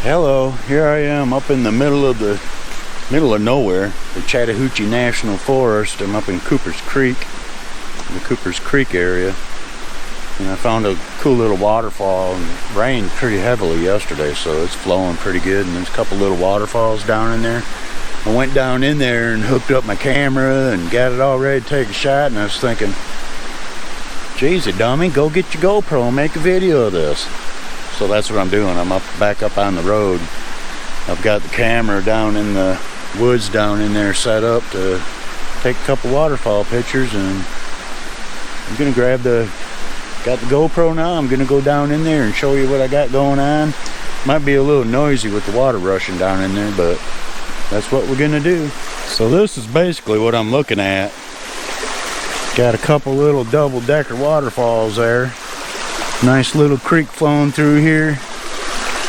Hello, here I am up in the middle of nowhere, the Chattahoochee National Forest. I'm up in Cooper's Creek, the Cooper's Creek area, and I found a cool little waterfall. And it rained pretty heavily yesterday, so it's flowing pretty good, and there's a couple little waterfalls down in there. I went down in there and hooked up my camera and got it all ready to take a shot, and I was thinking, geez, dummy, go get your GoPro and make a video of this. So that's what I'm doing. I'm back up on the road. I've got the camera down in the woods down in there set up to take a couple waterfall pictures, and I'm gonna got the GoPro now. I'm gonna go down in there and show you what I got going on. Might be a little noisy with the water rushing down in there, but that's what we're gonna do. So this is basically what I'm looking at. Got a couple little double-decker waterfalls there. Nice little creek flowing through here,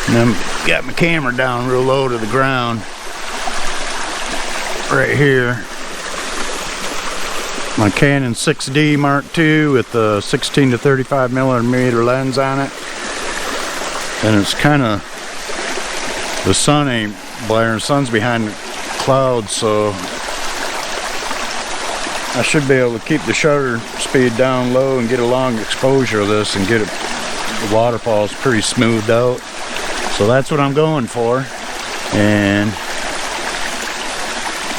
and I've got my camera down real low to the ground right here. My Canon 6D Mark II with the 16 to 35 millimeter lens on it, and it's kind of, the sun ain't blaring, the sun's behind the clouds, so I should be able to keep the shutter speed down low and get a long exposure of this and get it, the waterfalls pretty smoothed out. So that's what I'm going for, and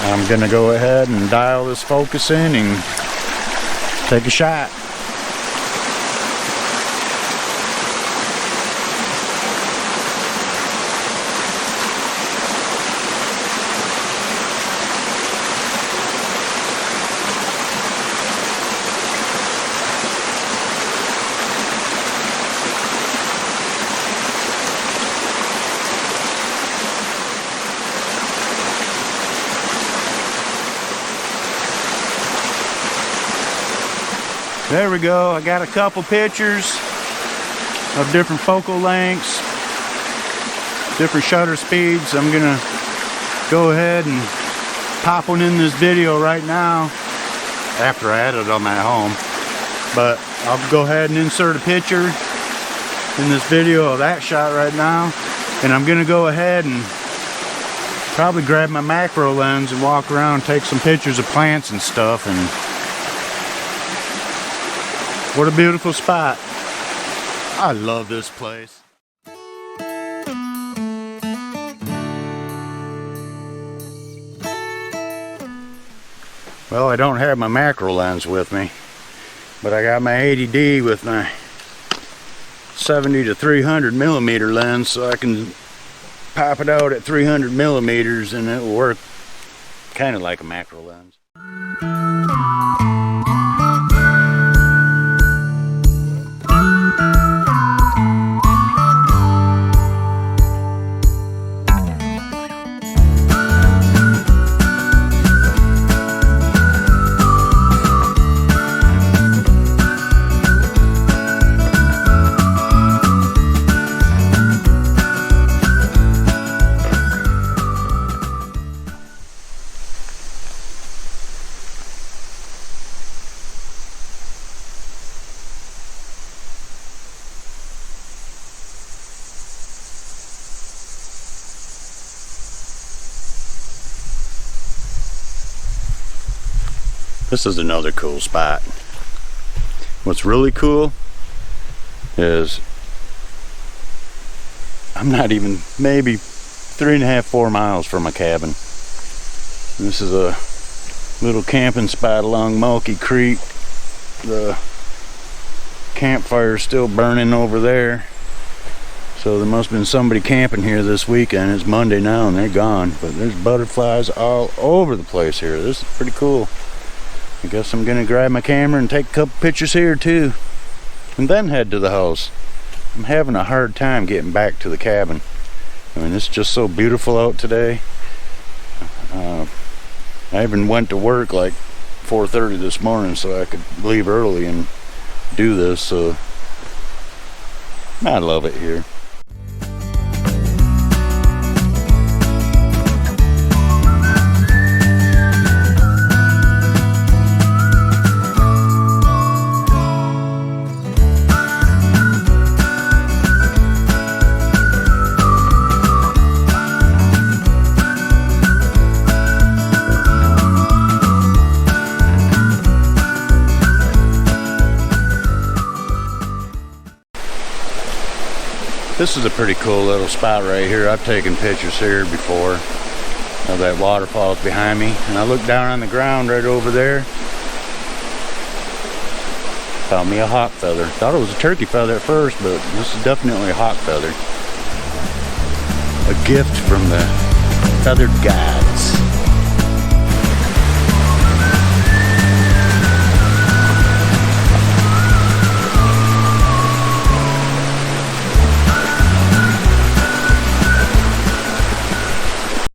I'm gonna go ahead and dial this focus in and take a shot. There we go. I got a couple pictures of different focal lengths, different shutter speeds. I'm gonna go ahead and pop one in this video right now after I edit them at home. But I'll go ahead and insert a picture in this video of that shot right now. And I'm gonna go ahead and probably grab my macro lens and walk around and take some pictures of plants and stuff. And what a beautiful spot. I love this place. Well, I don't have my macro lens with me, but I got my 80D with my 70 to 300 millimeter lens, so I can pop it out at 300 millimeters and it'll work kind of like a macro lens. This is another cool spot. What's really cool is I'm not even maybe 3.5 to 4 miles from my cabin. This is a little camping spot along Mulkey Creek. The campfire's still burning over there, so there must have been somebody camping here this weekend. It's Monday now and they're gone, but there's butterflies all over the place here. This is pretty cool. I guess I'm gonna grab my camera and take a couple pictures here too, and then head to the house. I'm having a hard time getting back to the cabin. I mean, it's just so beautiful out today. I even went to work like 4:30 this morning so I could leave early and do this, so I love it here. This is a pretty cool little spot right here. I've taken pictures here before of that waterfall behind me. And I looked down on the ground right over there. Found me a hawk feather. Thought it was a turkey feather at first, but this is definitely a hawk feather. A gift from the feathered gods.